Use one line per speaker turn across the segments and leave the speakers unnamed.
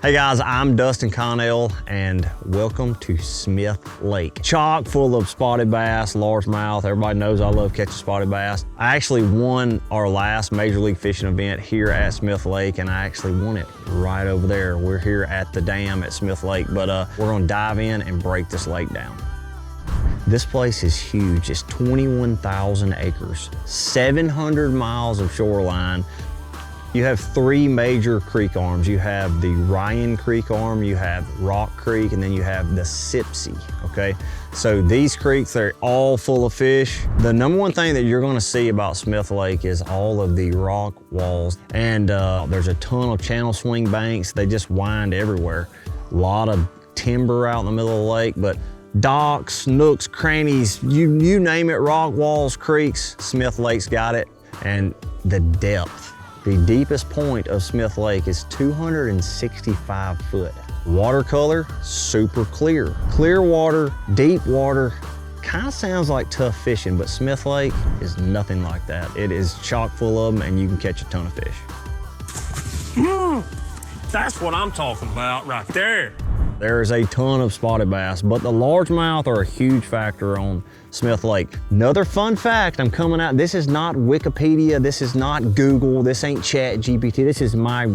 Hey guys, I'm Dustin Connell and welcome to Smith Lake. Chock full of spotted bass, largemouth. Everybody knows I love catching spotted bass. I actually won our last Major League Fishing event here at Smith Lake, and I actually won it right over there. We're here at the dam at Smith Lake, but we're gonna dive in and break this lake down. This place is huge. It's 21,000 acres, 700 miles of shoreline. You have three major creek arms. You have the Ryan Creek arm, you have Rock Creek, and then you have the Sipsey, okay? So these creeks, they're all full of fish. The number one thing that you're gonna see about Smith Lake is all of the rock walls. And there's a ton of channel swing banks. They just wind everywhere. A lot of timber out in the middle of the lake, but docks, nooks, crannies, you name it, rock walls, creeks, Smith Lake's got it. And the depth. The deepest point of Smith Lake is 265 foot. Watercolor, super clear. Clear water, deep water, kind of sounds like tough fishing, but Smith Lake is nothing like that. It is chock full of them and you can catch a ton of fish.
That's what I'm talking about right there.
There's a ton of spotted bass, but the largemouth are a huge factor on Smith Lake. Another fun fact, I'm coming out, this is not Wikipedia, this is not Google, this ain't Chat GPT, this is my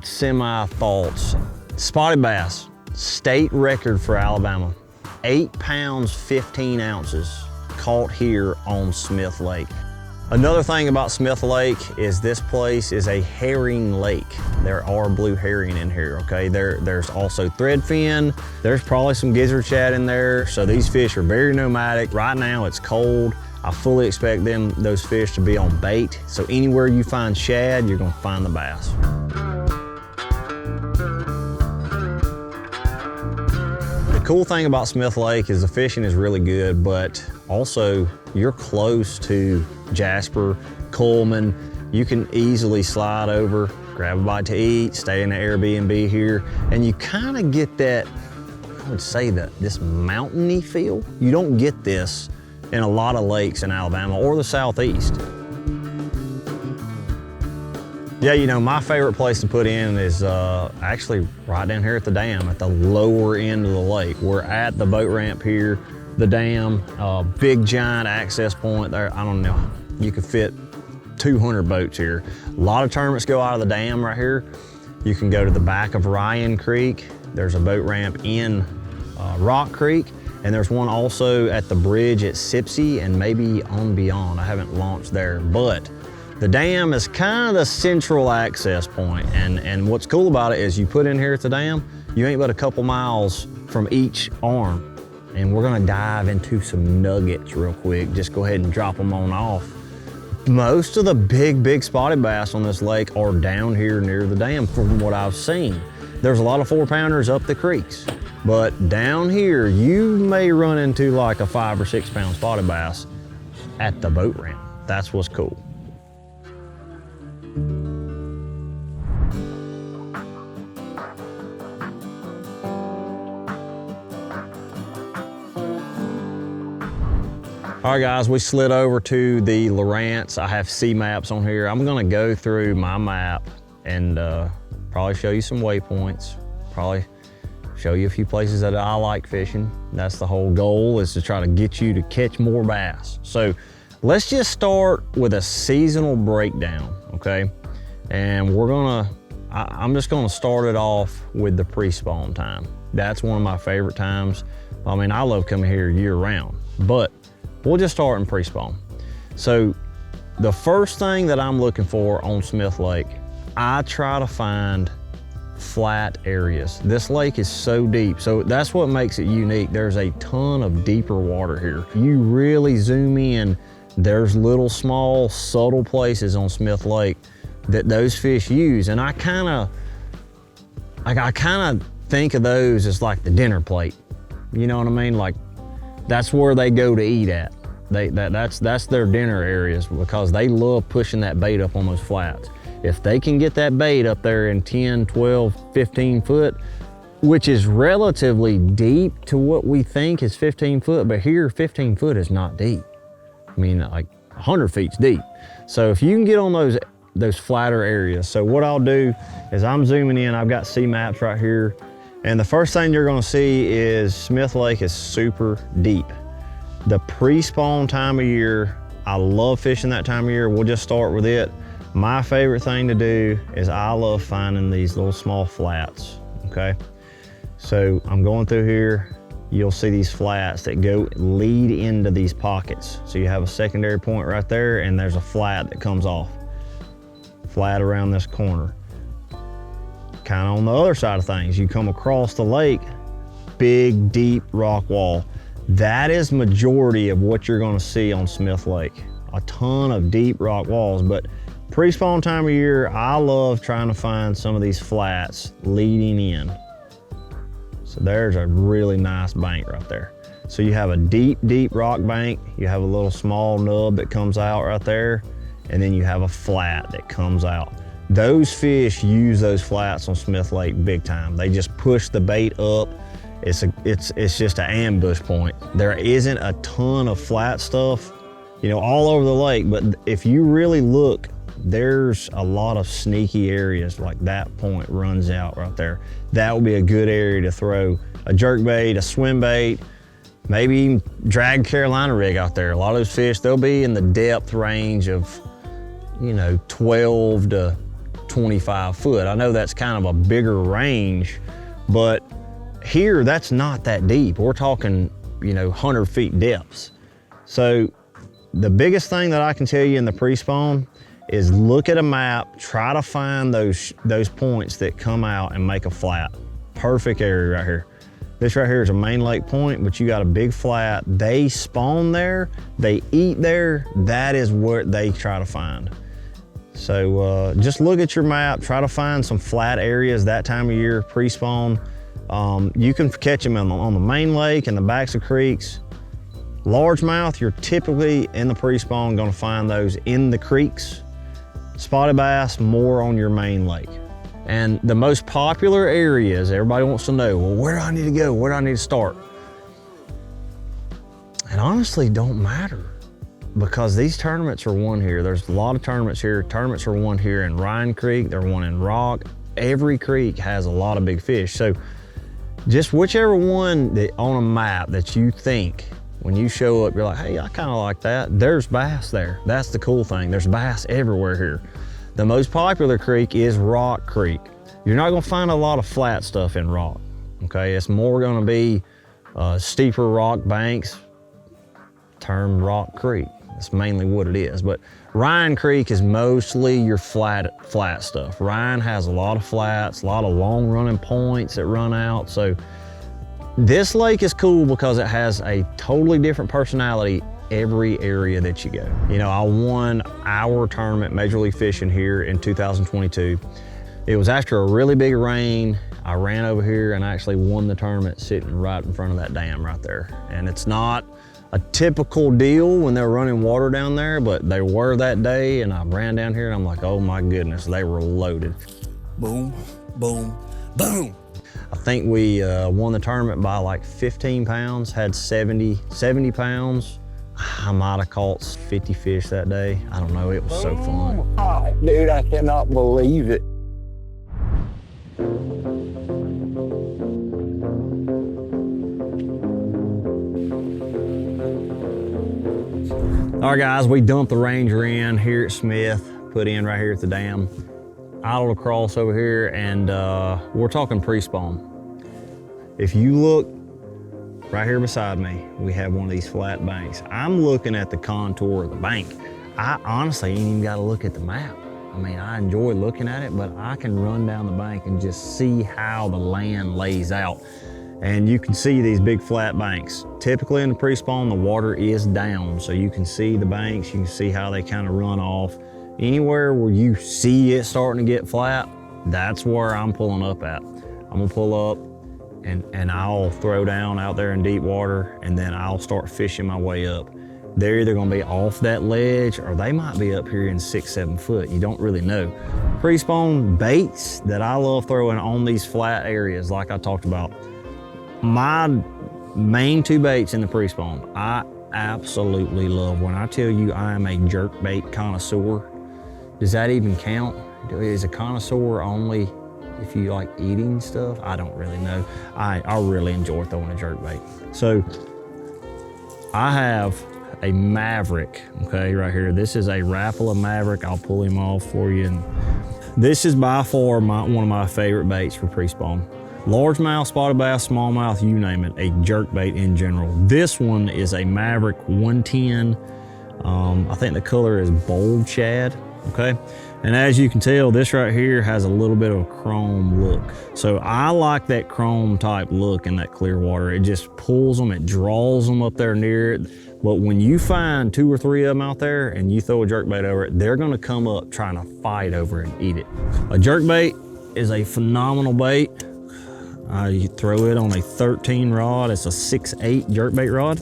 semi-thoughts. Spotted bass, state record for Alabama, 8 pounds, 15 ounces caught here on Smith Lake. Another thing about Smith Lake is this place is a herring lake. There are blue herring in here, okay? There's also threadfin. There's probably some gizzard shad in there. So these fish are very nomadic. Right now it's cold. I fully expect those fish to be on bait. So anywhere you find shad, you're gonna find the bass. The cool thing about Smith Lake is the fishing is really good, but also you're close to Jasper, Coleman. You can easily slide over, grab a bite to eat, stay in the Airbnb here, and you kind of get that, I would say that this mountainy feel. You don't get this in a lot of lakes in Alabama or the Southeast. Yeah, you know, my favorite place to put in is actually right down here at the dam, at the lower end of the lake. We're at the boat ramp here, the dam, big giant access point there. I don't know, you could fit 200 boats here. A lot of tournaments go out of the dam right here. You can go to the back of Ryan Creek. There's a boat ramp in Rock Creek, and there's one also at the bridge at Sipsey and maybe on beyond. I haven't launched there, but the dam is kind of the central access point, and what's cool about it is you put in here at the dam, you ain't but a couple miles from each arm, and we're gonna dive into some nuggets real quick. Just go ahead and drop them on off. Most of the big spotted bass on this lake are down here near the dam from what I've seen. There's a lot of 4-pounders up the creeks, but down here, you may run into like a 5 or 6 pound spotted bass at the boat ramp. That's what's cool. All right guys, we slid over to the Lawrence. I have sea maps on here. I'm gonna go through my map and probably show you some waypoints, probably show you a few places that I like fishing. That's the whole goal, is to try to get you to catch more bass. So let's just start with a seasonal breakdown, okay? And I'm just gonna start it off with the pre-spawn time. That's one of my favorite times. I mean, I love coming here year round, but we'll just start in pre-spawn. So the first thing that I'm looking for on Smith Lake, I try to find flat areas. This lake is so deep, so that's what makes it unique. There's a ton of deeper water here. You really zoom in, there's little small subtle places on Smith Lake that those fish use, and I kind of think of those as like the dinner plate. You know what I mean? Like, that's where they go to eat at. That's their dinner areas, because they love pushing that bait up on those flats. If they can get that bait up there in 10, 12, 15 foot, which is relatively deep to what we think is 15 foot, but here 15 foot is not deep. I mean, like 100 feet's deep. So if you can get on those flatter areas. So what I'll do is I'm zooming in, I've got sea maps right here. And the first thing you're gonna see is Smith Lake is super deep. The pre-spawn time of year, I love fishing that time of year. We'll just start with it. My favorite thing to do is I love finding these little small flats, okay? So I'm going through here, you'll see these flats that lead into these pockets. So you have a secondary point right there and there's a flat that comes off. Flat around this corner. Kind of on the other side of things, you come across the lake, big, deep rock wall. That is majority of what you're gonna see on Smith Lake. A ton of deep rock walls, but pre-spawn time of year, I love trying to find some of these flats leading in. So there's a really nice bank right there. So you have a deep, deep rock bank, you have a little small nub that comes out right there, and then you have a flat that comes out. Those fish use those flats on Smith Lake big time. They just push the bait up. It's just an ambush point. There isn't a ton of flat stuff, you know, all over the lake, but if you really look, there's a lot of sneaky areas, like that point runs out right there. That would be a good area to throw a jerk bait, a swim bait, maybe even drag Carolina rig out there. A lot of those fish, they'll be in the depth range of, you know, 12 to 25 foot. I know that's kind of a bigger range, but here, that's not that deep. We're talking, you know, 100 feet depths. So the biggest thing that I can tell you in the pre-spawn is look at a map, try to find those points that come out and make a flat. Perfect area right here. This right here is a main lake point, but you got a big flat. They spawn there, they eat there. That is what they try to find. So just look at your map, try to find some flat areas that time of year, pre-spawn. You can catch them on the main lake and the backs of creeks. Largemouth, you're typically in the pre-spawn gonna find those in the creeks. Spotted bass, more on your main lake. And the most popular areas, everybody wants to know, well, where do I need to go? Where do I need to start? And honestly, don't matter, because these tournaments are won here. There's a lot of tournaments here. Tournaments are won here in Ryan Creek, they're won in Rock. Every creek has a lot of big fish. So just whichever one that on a map that you think, when you show up, you're like, hey, I kind of like that. There's bass there. That's the cool thing. There's bass everywhere here. The most popular creek is Rock Creek. You're not gonna find a lot of flat stuff in Rock, okay? It's more gonna be steeper rock banks, termed Rock Creek. That's mainly what it is. But Ryan Creek is mostly your flat stuff. Ryan has a lot of flats, a lot of long running points that run out. So this lake is cool because it has a totally different personality every area that you go. You know, I won our tournament, Major League Fishing, here in 2022. It was after a really big rain. I ran over here and I actually won the tournament sitting right in front of that dam right there. And it's not a typical deal when they're running water down there, but they were that day, and I ran down here and I'm like, oh my goodness, they were loaded.
Boom, boom, boom.
I think we won the tournament by like 15 pounds, had 70 pounds. I might have caught 50 fish that day. I don't know, it was so fun.
Oh, dude, I cannot believe it.
All right, guys, we dumped the Ranger in here at Smith, put in right here at the dam. Idled across over here, and we're talking pre-spawn. If you look right here beside me, we have one of these flat banks. I'm looking at the contour of the bank. I honestly ain't even gotta look at the map. I mean, I enjoy looking at it, but I can run down the bank and just see how the land lays out. And you can see these big flat banks. Typically in the pre-spawn, the water is down, so you can see the banks, you can see how they kind of run off. Anywhere where you see it starting to get flat, that's where I'm pulling up at. I'm gonna pull up and I'll throw down out there in deep water, and then I'll start fishing my way up. They're either gonna be off that ledge or they might be up here in 6-7 foot. You don't really know. Pre-spawn baits that I love throwing on these flat areas, like I talked about. My main two baits in the pre-spawn, I absolutely love. When I tell you I am a jerk bait connoisseur, Does that even count? Is a connoisseur only if you like eating stuff? I don't really know. I really enjoy throwing a jerkbait. So I have a Maverick, okay, right here. This is a Rapala Maverick. I'll pull him off for you. And this is by far one of my favorite baits for pre-spawn. Largemouth, spotted bass, smallmouth, you name it, a jerkbait in general. This one is a Maverick 110. I think the color is bold shad, okay? And as you can tell, this right here has a little bit of a chrome look. So I like that chrome type look in that clear water. It just pulls them, it draws them up there near it. But when you find 2 or 3 of them out there and you throw a jerkbait over it, they're gonna come up trying to fight over it and eat it. A jerkbait is a phenomenal bait. You throw it on a 13 rod. It's a 6/8 jerkbait rod,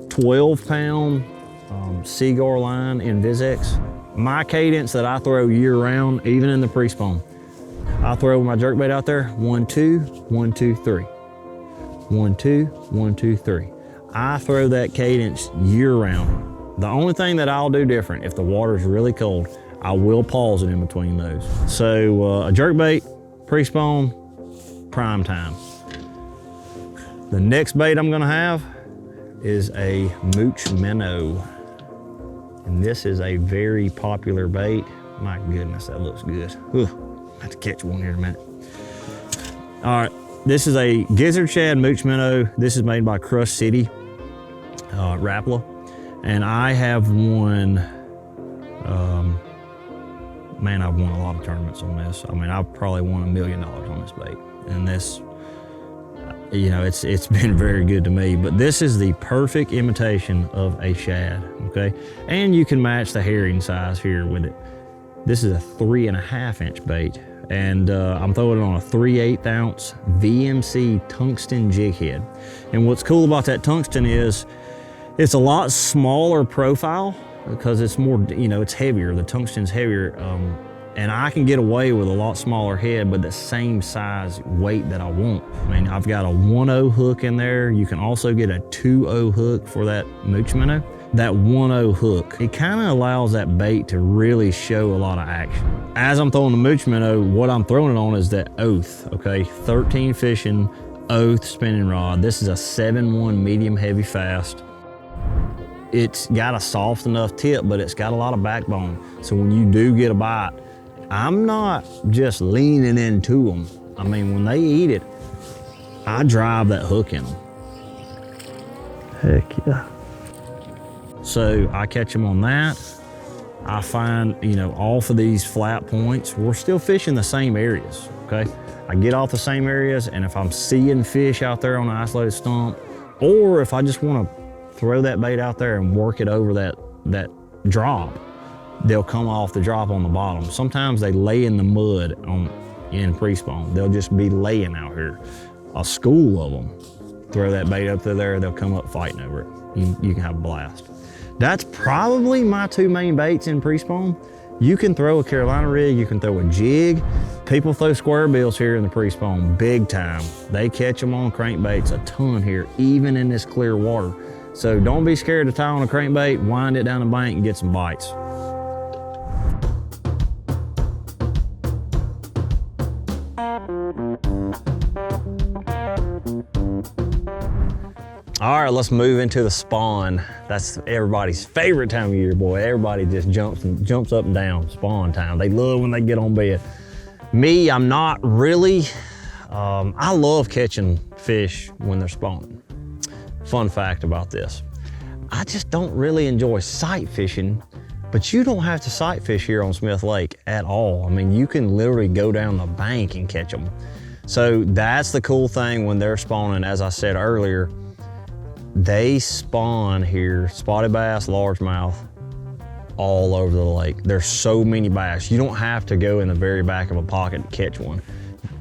12-pound Seaguar line in Vizex. My cadence that I throw year round, even in the pre-spawn, I throw my jerkbait out there, 1, 2, 1, 2, 3. 1, 2, 1, 2, 3. I throw that cadence year round. The only thing that I'll do different, if the water's really cold, I will pause it in between those. So a jerkbait, pre-spawn, prime time. The next bait I'm gonna have is a mooch minnow. And this is a very popular bait. My goodness, that looks good. Ugh, I have to catch one here in a minute. All right, this is a gizzard shad mooch minnow. This is made by Crush City, Rapala. And I have won, man, I've won a lot of tournaments on this. I mean, I've probably won $1 million on this bait. And this, you know, it's been very good to me, but this is the perfect imitation of a shad, okay? And you can match the herring size here with it. This is a 3.5 inch bait, and I'm throwing it on a 3/8 ounce VMC tungsten jig head. And what's cool about that tungsten is it's a lot smaller profile because it's more, you know, it's heavier. The tungsten's heavier. And I can get away with a lot smaller head, but the same size weight that I want. I mean, I've got a 1/0 hook in there. You can also get a 2/0 hook for that mooch minnow. That 1/0 hook, it kind of allows that bait to really show a lot of action. As I'm throwing the mooch minnow, what I'm throwing it on is that Oath, okay? 13 fishing Oath spinning rod. This is a 7/1 medium heavy fast. It's got a soft enough tip, but it's got a lot of backbone. So when you do get a bite, I'm not just leaning into them. I mean, when they eat it, I drive that hook in them. Heck yeah. So I catch them on that. I find, you know, off of these flat points, we're still fishing the same areas, okay? I get off the same areas, and if I'm seeing fish out there on an isolated stump, or if I just want to throw that bait out there and work it over that drop, they'll come off the drop on the bottom. Sometimes they lay in the mud in pre-spawn. They'll just be laying out here. A school of them. Throw that bait up to there, they'll come up fighting over it. You can have a blast. That's probably my 2 main baits in pre-spawn. You can throw a Carolina rig, you can throw a jig. People throw square bills here in the pre-spawn big time. They catch them on crankbaits a ton here, even in this clear water. So don't be scared to tie on a crankbait, wind it down the bank and get some bites. All right, let's move into the spawn. That's everybody's favorite time of year, boy. Everybody just jumps up and down, spawn time. They love when they get on bed. Me, I'm not really. I love catching fish when they're spawning. Fun fact about this. I just don't really enjoy sight fishing, but you don't have to sight fish here on Smith Lake at all. I mean, you can literally go down the bank and catch them. So that's the cool thing when they're spawning. As I said earlier, they spawn here, spotted bass, largemouth, all over the lake. There's so many bass. You don't have to go in the very back of a pocket to catch one.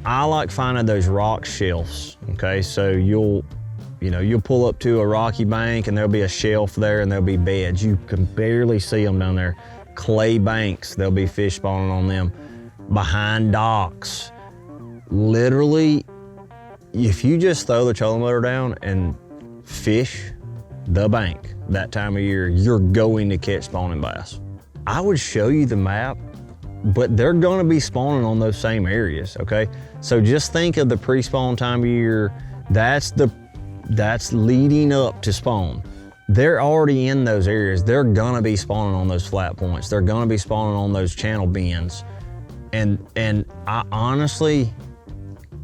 I like finding those rock shelves, okay? So you'll pull up to a rocky bank and there'll be a shelf there and there'll be beds. You can barely see them down there. Clay banks, there'll be fish spawning on them. Behind docks. Literally, if you just throw the trolling motor down and fish the bank that time of year, you're going to catch spawning bass. I would show you the map but they're gonna be spawning on those same areas, okay? So just think of the pre-spawn time of year. That's leading up to spawn. They're already in those areas. They're gonna be spawning on those flat points. They're gonna be spawning on those channel bends. And I honestly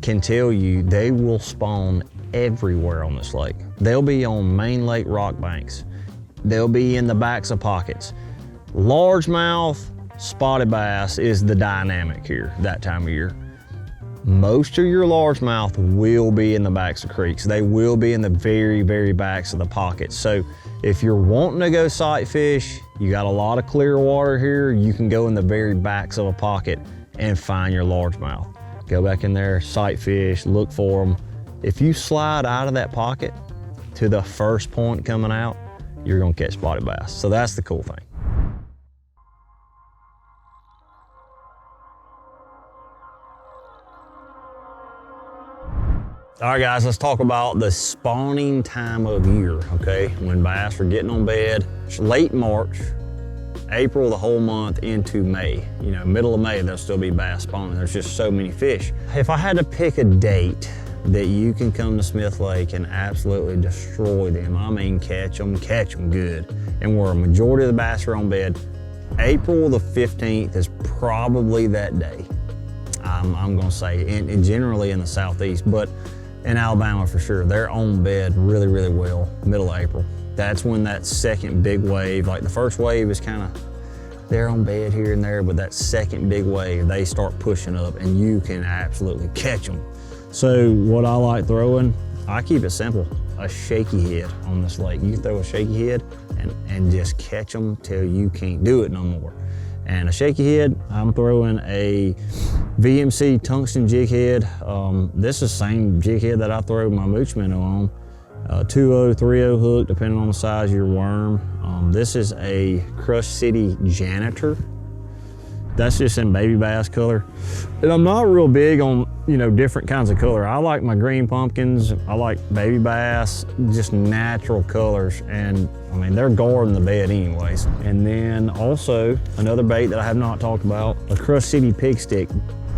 can tell you they will spawn everywhere on this lake. They'll be on main lake rock banks. They'll be in the backs of pockets. Largemouth, spotted bass is the dynamic here that time of year. Most of your largemouth will be in the backs of creeks. They will be in the very, very backs of the pockets. So if you're wanting to go sight fish, you got a lot of clear water here, you can go in the very backs of a pocket and find your largemouth. Go back in there, sight fish, look for them. If you slide out of that pocket to the first point coming out, you're gonna catch spotted bass. So that's the cool thing. All right, guys, let's talk about the spawning time of year, okay? When bass are getting on bed, it's late March, April, the whole month into May. You know, middle of May, there'll still be bass spawning. There's just so many fish. If I had to pick a date that you can come to Smith Lake and absolutely destroy them, I mean catch them good, and where a majority of the bass are on bed, April the 15th is probably that day. I'm gonna say, and generally in the southeast, but in Alabama for sure, they're on bed really, really well, middle of April. That's when that second big wave, like the first wave is kind of, they're on bed here and there, but that second big wave, they start pushing up and you can absolutely catch them. So what I like throwing, I keep it simple, a shaky head on this lake. You can throw a shaky head and just catch them till you can't do it no more. And a shaky head, I'm throwing a VMC tungsten jig head. This is the same jig head that I throw my mooch minnow on. 2.0, 3.0 hook, depending on the size of your worm. This is a Crush City Janitor. That's just in baby bass color. And I'm not real big on, you know, different kinds of color. I like my green pumpkins, I like baby bass, just natural colors. And I mean, they're guarding the bed anyways. And then also another bait that I have not talked about, a Crush City Pig Stick.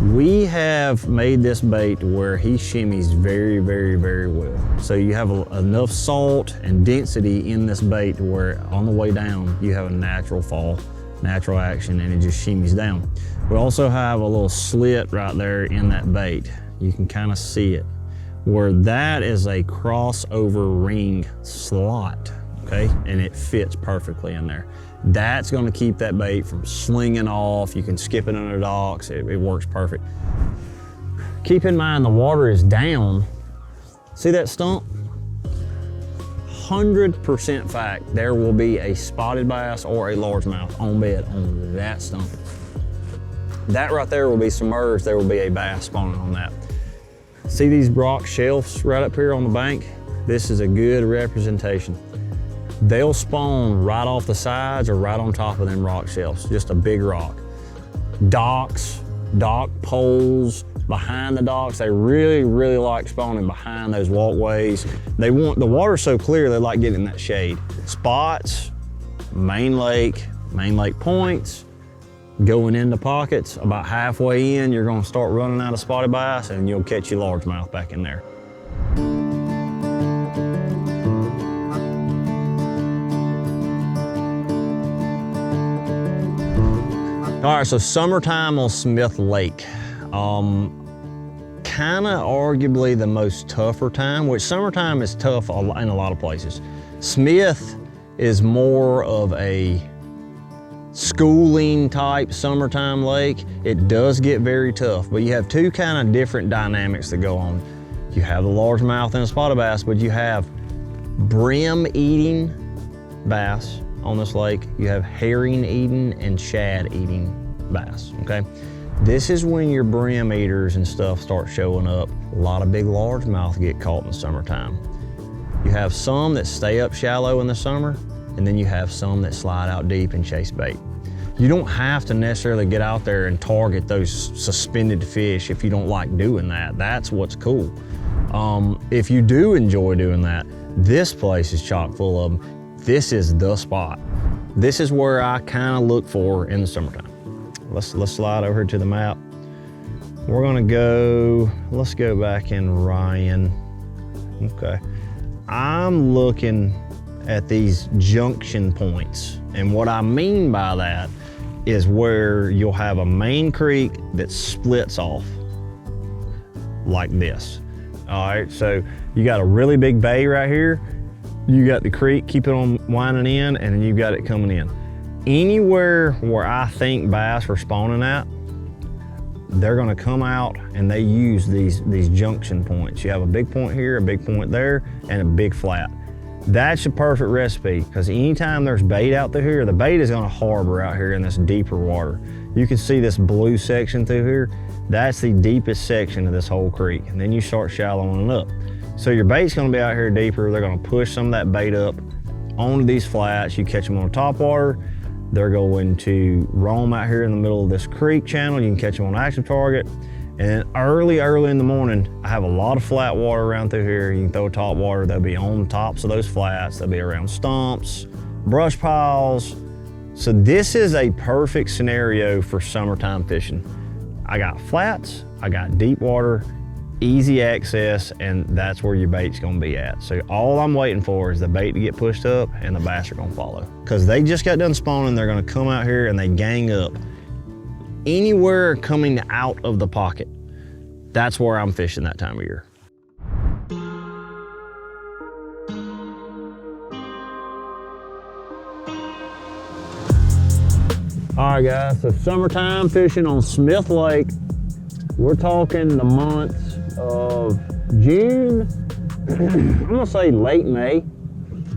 We have made this bait to where he shimmies very, very, very well. So you have enough salt and density in this bait to where on the way down, you have a natural fall, natural action, and it just shimmies down. We also have a little slit right there in that bait. You can kind of see it, where that is a crossover ring slot, okay? And it fits perfectly in there. That's gonna keep that bait from slinging off. You can skip it under docks, it works perfect. Keep in mind the water is down. See that stump? 100% fact there will be a spotted bass or a largemouth on bed on that stump. That right there will be submerged, there will be a bass spawning on that. See these rock shelves right up here on the bank? This is a good representation. They'll spawn right off the sides or right on top of them rock shelves, just a big rock. Docks, dock poles, behind the docks, they really, really like spawning behind those walkways. They want, the water's so clear, they like getting in that shade. Spots, main lake points, going into pockets, about halfway in, you're gonna start running out of spotted bass and you'll catch your largemouth back in there. All right, so summertime on Smith Lake. Kind of arguably the most tougher time, which summertime is tough in a lot of places. Smith is more of a schooling type summertime lake. It does get very tough, but you have two kind of different dynamics that go on. You have the largemouth and the spotted bass, but you have brim eating bass on this lake. You have herring eating and shad eating bass, okay? This is when your brim eaters and stuff start showing up. A lot of big largemouth get caught in the summertime. You have some that stay up shallow in the summer, and then you have some that slide out deep and chase bait. You don't have to necessarily get out there and target those suspended fish if you don't like doing that. That's what's cool. If you do enjoy doing that, this place is chock full of them. This is the spot. This is where I kind of look for in the summertime. let's slide over to the map. We're gonna go, let's go back in Ryan. Okay, I'm looking at these junction points. And what I mean by that is where you'll have a main creek that splits off like this. All right, so you got a really big bay right here. You got the creek, keep it on winding in, and then you got it coming in. Anywhere where I think bass are spawning at, they're gonna come out and they use these junction points. You have a big point here, a big point there, and a big flat. That's a perfect recipe, because anytime there's bait out through here, the bait is gonna harbor out here in this deeper water. You can see this blue section through here. That's the deepest section of this whole creek. And then you start shallowing it up. So your bait's gonna be out here deeper. They're gonna push some of that bait up onto these flats. You catch them on top water. They're going to roam out here in the middle of this creek channel. You can catch them on active target. And then early in the morning, I have a lot of flat water around through here. You can throw top water. They'll be on the tops of those flats. They'll be around stumps, brush piles. So this is a perfect scenario for summertime fishing. I got flats, I got deep water, easy access, and that's where your bait's gonna be at. So all I'm waiting for is the bait to get pushed up and the bass are gonna follow. Because they just got done spawning, they're gonna come out here and they gang up. Anywhere coming out of the pocket, that's where I'm fishing that time of year. All right guys, so summertime fishing on Smith Lake. We're talking the months of June, I'm gonna say late May,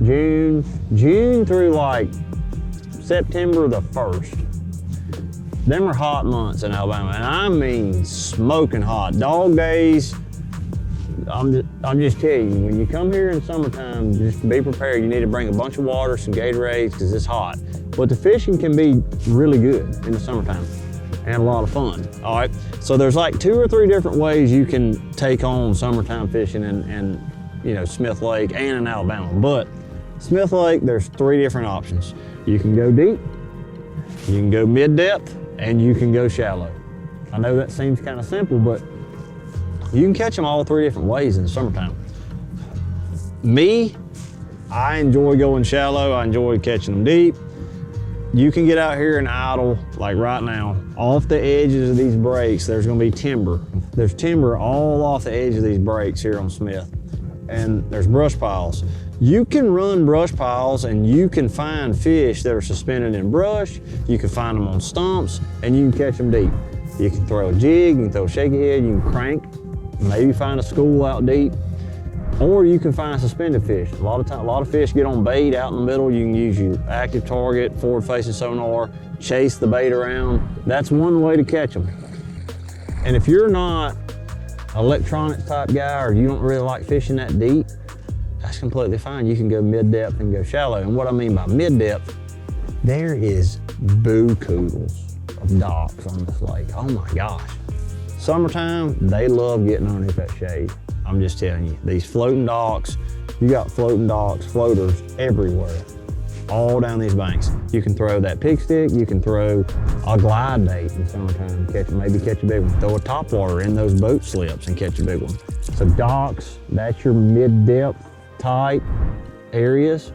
June through like September the 1st. Them are hot months in Alabama, and I mean smoking hot. Dog days, I'm just telling you, when you come here in summertime, just be prepared. You need to bring a bunch of water, some Gatorades, because it's hot. But the fishing can be really good in the summertime and a lot of fun, all right? So there's like 2 or 3 different ways you can take on summertime fishing in you know, Smith Lake and in Alabama. But Smith Lake, there's 3 different options. You can go deep, you can go mid-depth, and you can go shallow. I know that seems kind of simple, but you can catch them all 3 different ways in the summertime. Me, I enjoy going shallow. I enjoy catching them deep. You can get out here and idle, like right now, off the edges of these breaks, there's gonna be timber. There's timber all off the edge of these breaks here on Smith. And there's brush piles. You can run brush piles and you can find fish that are suspended in brush. You can find them on stumps and you can catch them deep. You can throw a jig, you can throw a shaky head, you can crank, maybe find a school out deep, or you can find suspended fish. A lot of fish get on bait out in the middle. You can use your active target, forward-facing sonar, chase the bait around. That's one way to catch them. And if you're not an electronics type guy or you don't really like fishing that deep, that's completely fine. You can go mid-depth and go shallow. And what I mean by mid-depth, there is boo-koodles of docks on this lake. Oh my gosh. Summertime, they love getting underneath that shade. I'm just telling you, these floating docks, you got floating docks, floaters everywhere, all down these banks. You can throw that pig stick, you can throw a glide bait in summertime, maybe catch a big one. Throw a topwater in those boat slips and catch a big one. So docks, that's your mid-depth type areas,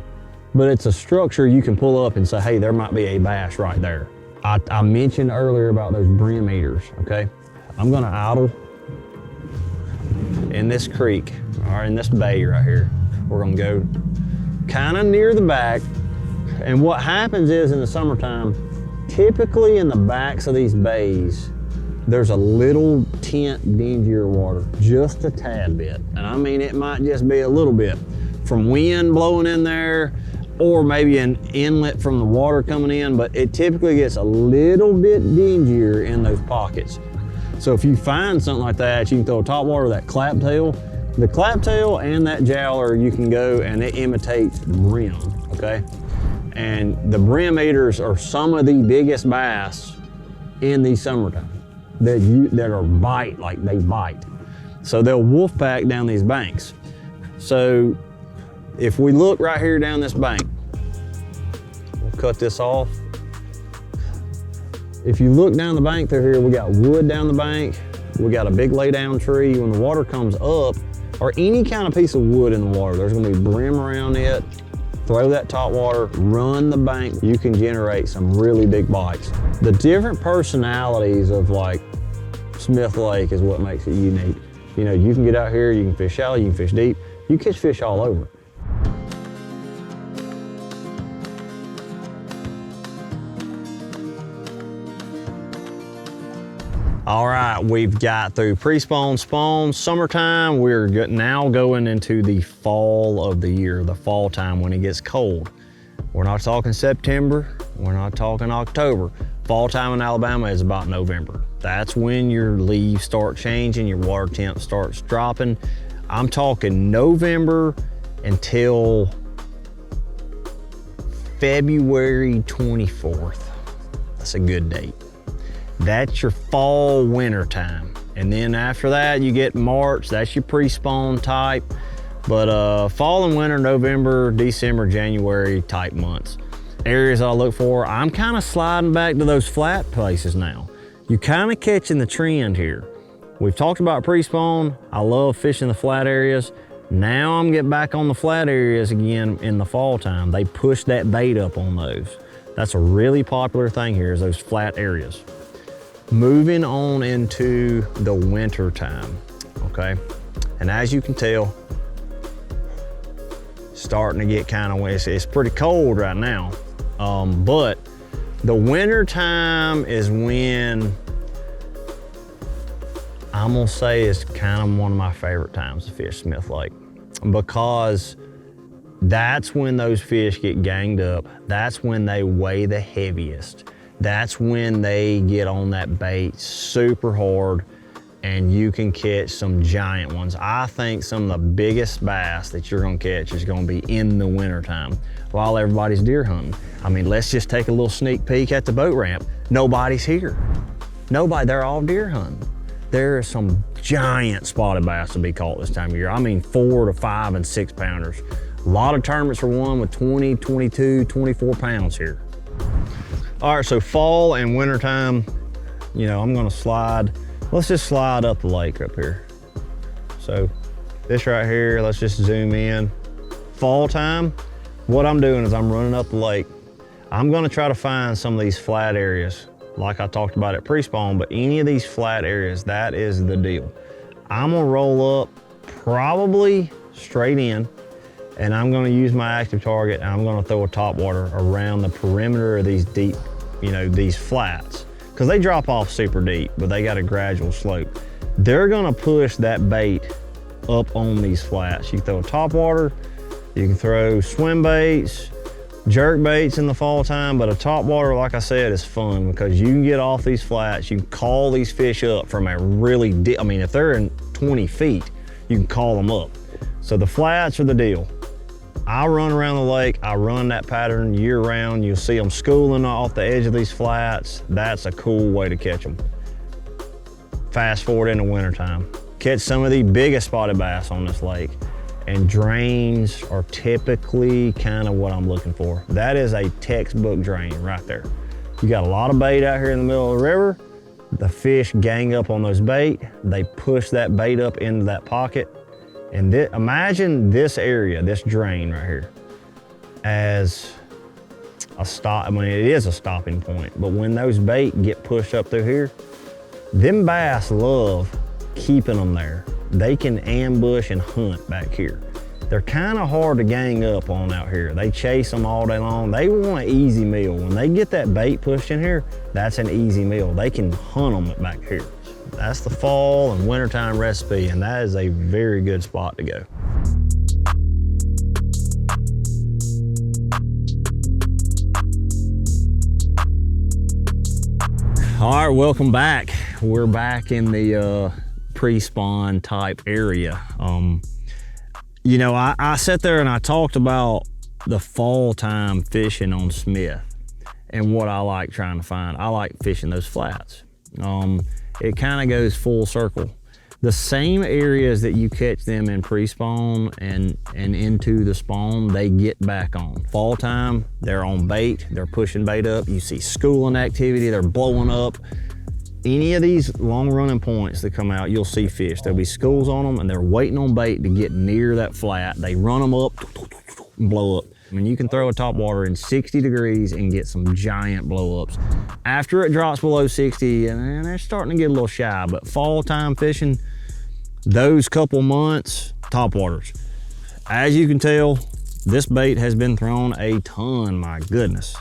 but it's a structure you can pull up and say, hey, there might be a bass right there. I mentioned earlier about those brim eaters, okay? I'm gonna idle in this creek, or in this bay right here. We're gonna go kind of near the back. And what happens is in the summertime, typically in the backs of these bays, there's a little tint dingier water, just a tad bit. And I mean, it might just be a little bit from wind blowing in there, or maybe an inlet from the water coming in, but it typically gets a little bit dingier in those pockets. So if you find something like that, you can throw a topwater, that claptail. The claptail and that jowler, you can go and it imitates brim, okay? And the brim eaters are some of the biggest bass in the summertime that are bite, like they bite. So they'll wolf pack down these banks. So if we look right here down this bank, we'll cut this off. If you look down the bank through here, we got wood down the bank. We got a big lay down tree. When the water comes up, or any kind of piece of wood in the water, there's gonna be brim around it. Throw that top water, run the bank. You can generate some really big bites. The different personalities of like Smith Lake is what makes it unique. You know, you can get out here, you can fish shallow, you can fish deep, you catch fish all over. All right, we've got through pre-spawn, spawn, summertime. We're now going into the fall of the year, the fall time when it gets cold. We're not talking September, we're not talking October. Fall time in Alabama is about November. That's when your leaves start changing, your water temp starts dropping. I'm talking November until February 24th. That's a good date. That's your fall winter time. And then after that, you get March, that's your pre-spawn type. But fall and winter, November, December, January type months. Areas I look for, I'm kind of sliding back to those flat places now. You're kind of catching the trend here. We've talked about pre-spawn. I love fishing the flat areas. Now I'm getting back on the flat areas again in the fall time. They push that bait up on those. That's a really popular thing here, is those flat areas. Moving on into the winter time, okay? And as you can tell, starting to get kind of, it's pretty cold right now. But the winter time is when, I'm gonna say it's kind of one of my favorite times to fish Smith Lake, because that's when those fish get ganged up. That's when they weigh the heaviest. That's when they get on that bait super hard and you can catch some giant ones. I think some of the biggest bass that you're gonna catch is gonna be in the wintertime while everybody's deer hunting. I mean, let's just take a little sneak peek at the boat ramp. Nobody's here. Nobody, they're all deer hunting. There are some giant spotted bass to be caught this time of year. I mean, 4 to 5 and 6 pounders. A lot of tournaments are won with 20, 22, 24 pounds here. All right, so fall and winter time, you know, I'm gonna slide. Let's just slide up the lake up here. So this right here, let's just zoom in. Fall time, what I'm doing is I'm running up the lake. I'm gonna try to find some of these flat areas, like I talked about at pre-spawn, but any of these flat areas, that is the deal. I'm gonna roll up probably straight in, and I'm gonna use my active target, and I'm gonna throw a top water around the perimeter of these deep, you know, these flats, because they drop off super deep, but they got a gradual slope. They're gonna push that bait up on these flats. You can throw a top water, you can throw swim baits, jerk baits in the fall time, but a top water, like I said, is fun because you can get off these flats, you can call these fish up from a really deep, I mean, if they're in 20 feet, you can call them up. So the flats are the deal. I run around the lake, I run that pattern year round. You'll see them schooling off the edge of these flats. That's a cool way to catch them. Fast forward into wintertime. Catch some of the biggest spotted bass on this lake, and drains are typically kind of what I'm looking for. That is a textbook drain right there. You got a lot of bait out here in the middle of the river. The fish gang up on those bait. They push that bait up into that pocket. And imagine this area, this drain right here, as a stop. I mean, it is a stopping point, but when those bait get pushed up through here, them bass love keeping them there. They can ambush and hunt back here. They're kind of hard to gang up on out here. They chase them all day long. They want an easy meal. When they get that bait pushed in here, that's an easy meal. They can hunt them back here. That's the fall and wintertime recipe, and that is a very good spot to go. All right, welcome back. We're back in the pre-spawn type area. You know, I sat there and I talked about the fall time fishing on Smith and what I like trying to find. I like fishing those flats. It kind of goes full circle. The same areas that you catch them in pre-spawn and into the spawn, they get back on. Fall time, they're on bait, they're pushing bait up. You see schooling activity, they're blowing up. Any of these long running points that come out, you'll see fish. There'll be schools on them and they're waiting on bait to get near that flat. They run them up and blow up. I mean, you can throw a topwater in 60 degrees and get some giant blow-ups. After it drops below 60, and they're starting to get a little shy, but fall time fishing, those couple months, topwaters. As you can tell, this bait has been thrown a ton, my goodness.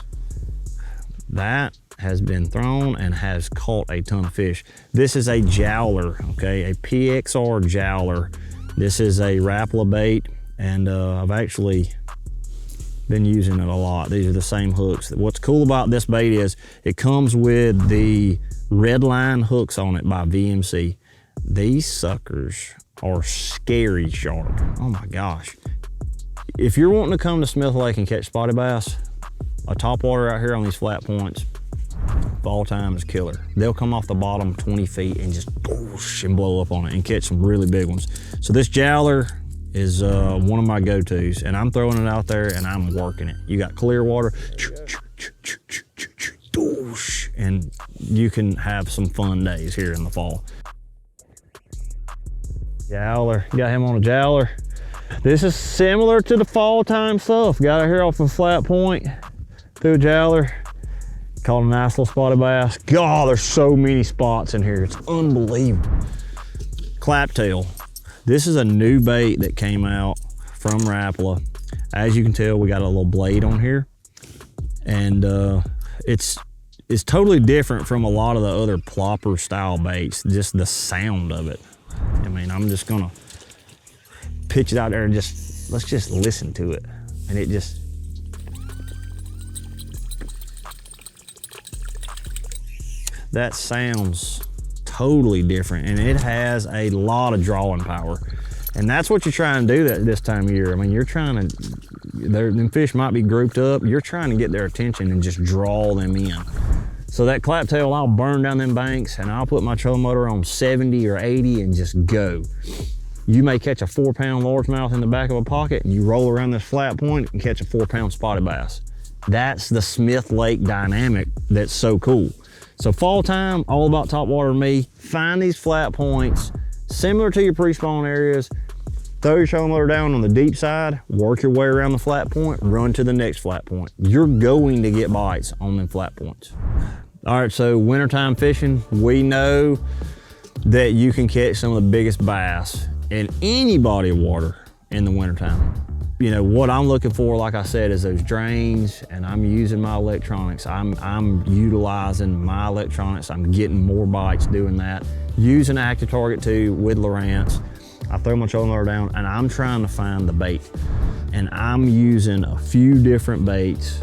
That has been thrown and has caught a ton of fish. This is a jowler, okay, a PXR jowler. This is a Rapala bait, and I've actually been using it a lot. These are the same hooks. What's cool about this bait is it comes with the red line hooks on it by VMC. These suckers are scary sharp. Oh my gosh. If you're wanting to come to Smith Lake and catch spotted bass, a topwater out here on these flat points, fall time is killer. They'll come off the bottom 20 feet and just boosh and blow up on it and catch some really big ones. So this jowler is one of my go-tos, and I'm throwing it out there and I'm working it. You got clear water, and you can have some fun days here in the fall. Jowler, got him on a jowler. This is similar to the fall time stuff. Got it here off a flat point, through a jowler. Caught a nice little spotted bass. God, there's so many spots in here. It's unbelievable. Claptail. This is a new bait that came out from Rapala. As you can tell, we got a little blade on here. And it's totally different from a lot of the other plopper style baits, just the sound of it. I mean, I'm just gonna pitch it out there and let's just listen to it. And it just, that sounds totally different, and it has a lot of drawing power. And that's what you're trying to do this time of year. I mean, you're trying to, them fish might be grouped up, you're trying to get their attention and just draw them in. So that claptail, I'll burn down them banks and I'll put my trolling motor on 70 or 80 and just go. You may catch a 4-pound largemouth in the back of a pocket and you roll around this flat point and catch a 4-pound spotted bass. That's the Smith Lake dynamic that's so cool. So fall time, all about topwater to me. Find these flat points, similar to your pre-spawn areas. Throw your trolling motor down on the deep side, work your way around the flat point, run to the next flat point. You're going to get bites on them flat points. All right, so wintertime fishing, we know that you can catch some of the biggest bass in any body of water in the wintertime. You know, what I'm looking for, like I said, is those drains, and I'm using my electronics. I'm utilizing my electronics. I'm getting more bites doing that. Using Active Target 2 with Lowrance. I throw my trolling motor down and I'm trying to find the bait. And I'm using a few different baits.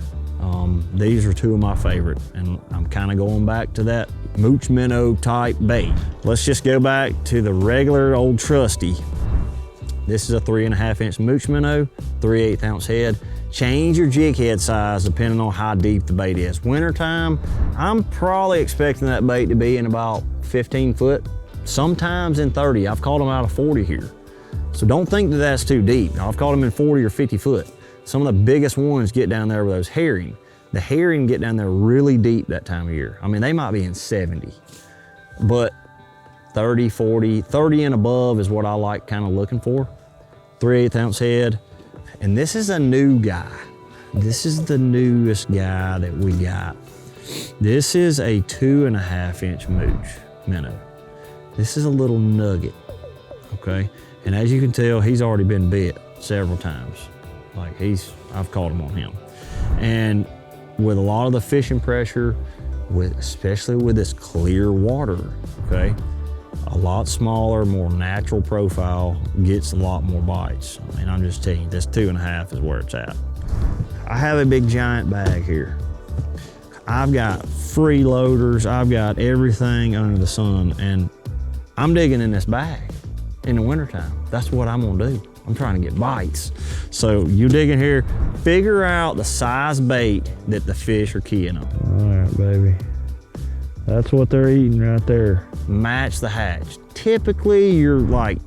These are two of my favorite, and I'm kind of going back to that mooch minnow type bait. Let's just go back to the regular old trusty. This is a 3.5-inch mooch minnow, 3/8 ounce head. Change your jig head size depending on how deep the bait is. Wintertime, I'm probably expecting that bait to be in about 15 foot, sometimes in 30. I've caught them out of 40 here. So don't think that that's too deep. I've caught them in 40 or 50 foot. Some of the biggest ones get down there with those herring. The herring get down there really deep that time of year. I mean, they might be in 70, but 30, 40, 30 and above is what I like kind of looking for. 3/8 ounce head. And this is a new guy. This is the newest guy that we got. This is a 2.5-inch mooch minnow. This is a little nugget, okay? And as you can tell, he's already been bit several times. Like I've caught him on him. And with a lot of the fishing pressure, especially with this clear water, okay? A lot smaller, more natural profile, gets a lot more bites. I mean, I'm just telling you, this 2.5 is where it's at. I have a big giant bag here. I've got freeloaders, I've got everything under the sun, and I'm digging in this bag in the wintertime. That's what I'm gonna do. I'm trying to get bites. So you dig in here, figure out the size bait that the fish are keying on. All right, baby. That's what they're eating right there. match the hatch. Typically your like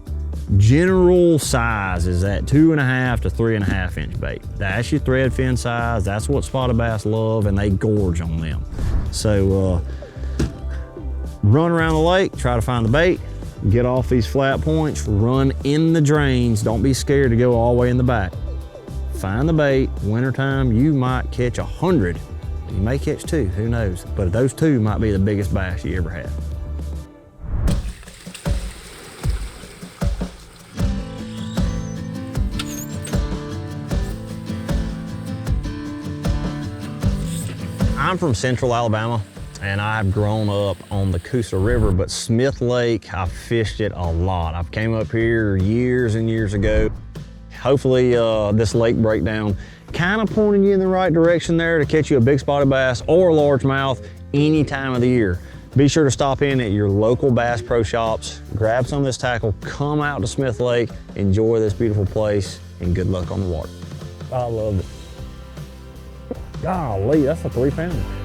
general size is at 2.5 to 3.5 inch bait. That's your thread fin size. That's what spotted bass love, and they gorge on them. So run around the lake, try to find the bait, get off these flat points, run in the drains. Don't be scared to go all the way in the back. Find the bait. Wintertime, you might catch 100. You may catch 2, who knows? But those 2 might be the biggest bass you ever had. I'm from Central Alabama, and I've grown up on the Coosa River, but Smith Lake, I've fished it a lot. I've came up here years and years ago. Hopefully this lake breakdown kind of pointing you in the right direction there to catch you a big spotted bass or a largemouth any time of the year. Be sure to stop in at your local Bass Pro Shops, grab some of this tackle, come out to Smith Lake, enjoy this beautiful place, and good luck on the water. I love it. Golly, that's a 3-pounder.